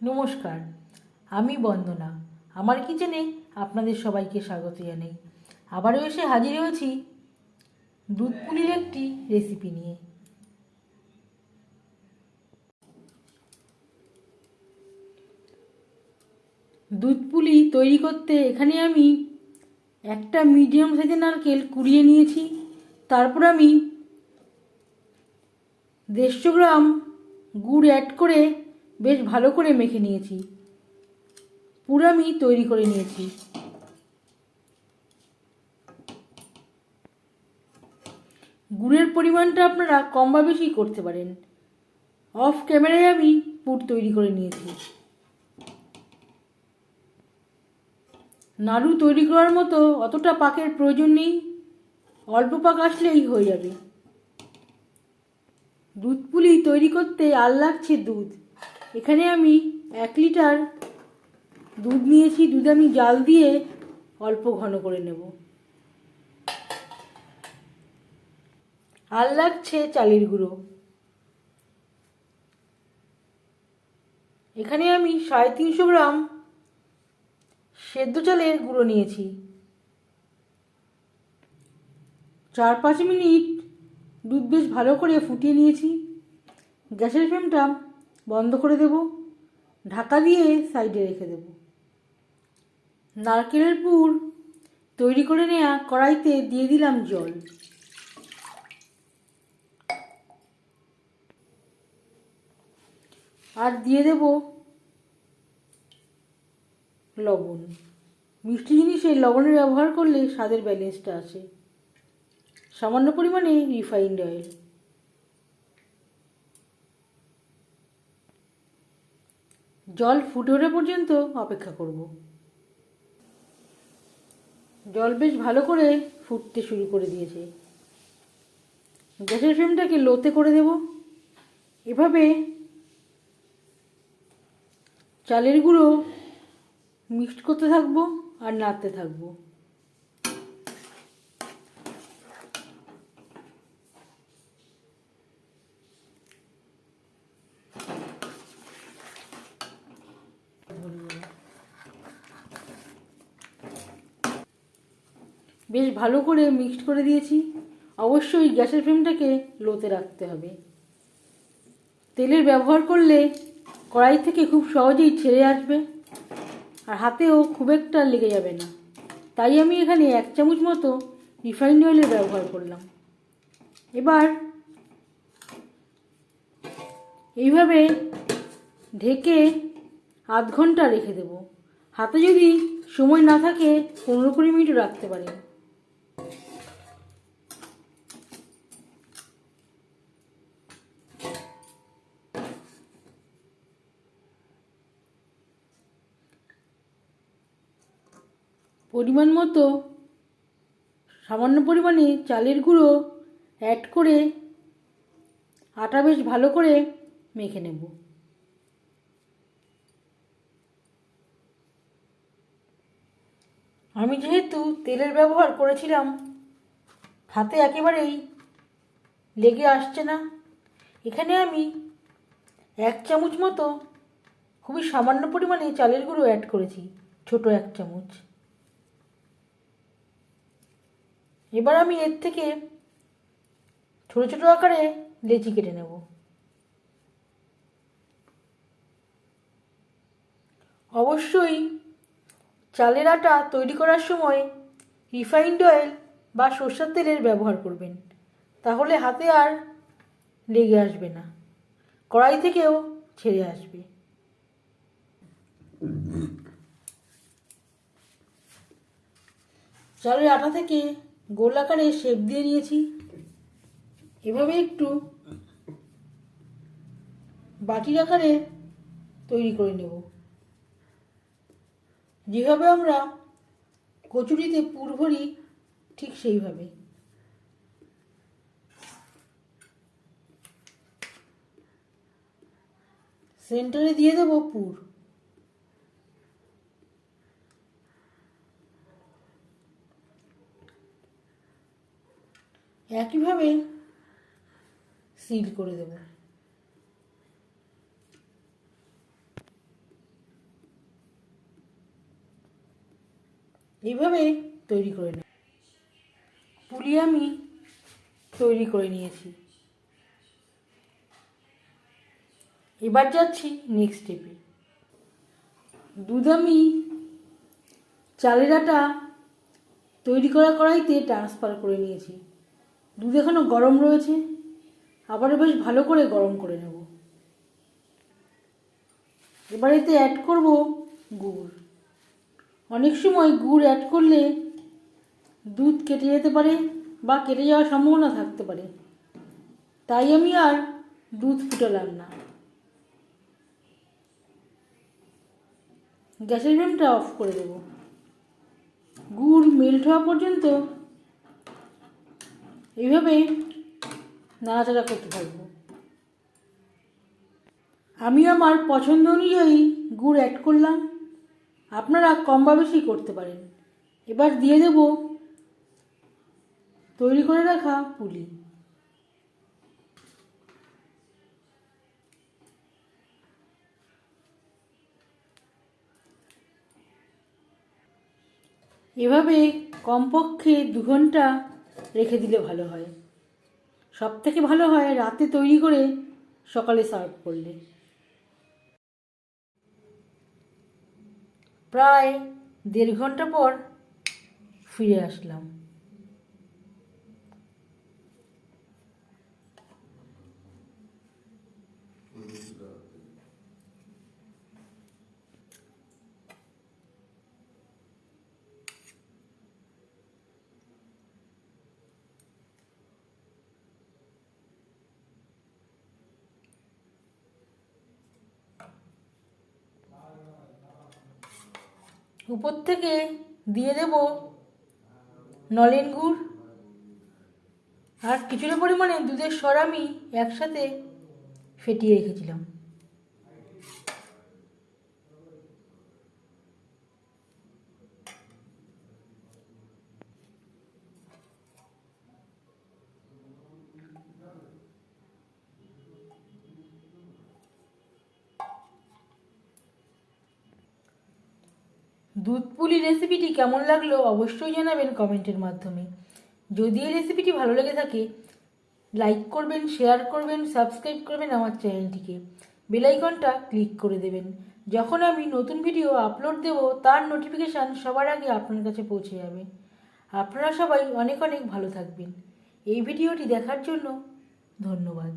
নমস্কার, আমি বন্দনা। আমার কিচেনে আপনাদের সবাইকে স্বাগত জানাই। আবারও এসে হাজির হয়েছি দুধ পুলির একটি রেসিপি নিয়ে। দুধ পুলি তৈরি করতে এখানে আমি একটা মিডিয়াম সাইজের নারকেল কুড়িয়ে নিয়েছি। তারপর আমি 150 গ্রাম গুড় অ্যাড করে বেশ ভালো করে মেখে নিয়েছি। পুরো আমি তৈরি করে নিয়েছি। গুড়ের পরিমাণটা আপনারা কম বা বেশি করতে পারেন। অফ ক্যামেরায় আমি পুর তৈরি করে নিয়েছি। নাড়ু তৈরি করার মতো অতটা পাকের প্রয়োজন নেই, অল্প পাক আসলেই হয়ে যাবে। দুধ পুলি তৈরি করতে আর লাগছে দুধ। এখানে আমি 1 লিটার দুধ নিয়েছি। দুধ আমি জাল দিয়ে অল্প ঘন করে নেব। আর লাগছে চালের গুঁড়ো। এখানে আমি 350 গ্রাম সেদ্ধ চালের গুঁড়ো নিয়েছি। 4-5 মিনিট দুধ বেশ ভালো করে ফুটিয়ে নিয়েছি। গ্যাসের ফ্লেমটা বন্ধ করে দেব, ঢাকা দিয়ে সাইডে রেখে দেব। নারকেলের পুর তৈরি করে নেওয়া কড়াইতে দিয়ে দিলাম জল। আর দিয়ে দেব লবণ। মিষ্টি জিনিসে লবণের ব্যবহার করলে স্বাদের ব্যালেন্সটা আসে। সামান্য পরিমাণে রিফাইন্ড অয়েল। জল ফুটে ওঠা পর্যন্ত অপেক্ষা করব। জল বেশ ভালো করে ফুটতে শুরু করে দিয়েছে। গ্যাসের ফ্লেমটাকে লোতে করে দেব। এভাবে চালের গুঁড়ো মিক্সড করতে থাকবো আর নাড়তে থাকবো। বেশ ভালো করে মিক্সড করে দিয়েছি। অবশ্যই গ্যাসের ফ্লেমটাকে লোতে রাখতে হবে। তেলের ব্যবহার করলে কড়াই থেকে খুব সহজেই ছেড়ে আসবে আর হাতেও খুব একটা লেগে যাবে না। তাই আমি এখানে 1 চামচ মতো রিফাইন্ড অয়েলের ব্যবহার করলাম। এবার এইভাবে ঢেকে আধ ঘন্টা রেখে দেব। হাতে যদি সময় না থাকে 15-20 মিনিটও রাখতে পারেন। পরিমাণ মতো সামান্য পরিমাণে চালের গুঁড়ো অ্যাড করে আটা বেশ ভালো করে মেখে নেব। আমি যেহেতু তেলের ব্যবহার করেছিলাম, হাতে একেবারেই লেগে আসছে না। এখানে আমি 1 চামচ মতো খুবই সামান্য পরিমাণে চালের গুঁড়ো অ্যাড করেছি, ছোট 1 চামচ। এবার আমি এর থেকে ছোট ছোট আকারে লেচি কেটে নেব। অবশ্যই চালের আটা তৈরি করার সময় রিফাইন্ড অয়েল বা সরষের তেলের ব্যবহার করবেন, তাহলে হাতে আর লেগে আসবে না, কড়াই থেকেও ছেড়ে আসবে। চালের আটা থেকে গোল আকারে শেপ দিয়ে নিয়েছি। এভাবে একটু বাটির আকারে তৈরি করে নেব। যেভাবে আমরা কচুরিতে পুর ভরি ঠিক সেইভাবে। সেন্টারে দিয়ে দেব পুর। একইভাবে সিল করে দেব। এইভাবে তৈরি করে নেব। পুলি আমি তৈরি করে নিয়েছি। এবার যাচ্ছি নেক্সট স্টেপে। দুধ আমি চালের আটা তৈরি করা কড়াইতে ট্রান্সফার করে নিয়েছি। দুধ এখনও গরম রয়েছে, আবারও বেশ ভালো করে গরম করে নেব। এবার এতে অ্যাড করব গুড়। অনেক সময় গুড় অ্যাড করলে দুধ কেটে যেতে পারে বা কেটে যাওয়ার সম্ভাবনা থাকতে পারে, তাই আমি আর দুধ ফুটালাম না। গ্যাসের ফ্লেমটা অফ করে দেব। গুড় মেল্ট হওয়া পর্যন্ত এইভাবে নাড়াচাড়া করতে থাকবো। আমি আমার পছন্দ অনুযায়ী গুড় অ্যাড করলাম, আপনারা কম বা বেশি করতে পারেন। এবার দিয়ে দেব তৈরি করে রাখা পুলি। এভাবে কমপক্ষে 2 ঘন্টা রেখে দিলে ভালো হয়। সব থেকে ভালো হয় রাতে তৈরি করে সকালে সার্ভ করলে। প্রায় 1.5 ঘন্টা পর ফিরে আসলাম। উপর থেকে দিয়ে দেব নলেন গুড় আর কিছুটা পরিমাণে দুধের সর আমি একসাথে ফেটিয়ে রেখেছিলাম। দুধ পুলি রেসিপিটি কেমন লাগলো অবশ্যই জানাবেন কমেন্টের মাধ্যমে। যদি এই রেসিপিটি ভালো লেগে থাকে লাইক করবেন, শেয়ার করবেন, সাবস্ক্রাইব করবেন আমার চ্যানেলটিকে, বেল আইকনটা ক্লিক করে দেবেন। যখন আমি নতুন ভিডিও আপলোড দেব তার নোটিফিকেশান সবার আগে আপনার কাছে পৌঁছে যাবে। আপনারা সবাই অনেক অনেক ভালো থাকবেন। এই ভিডিওটি দেখার জন্য ধন্যবাদ।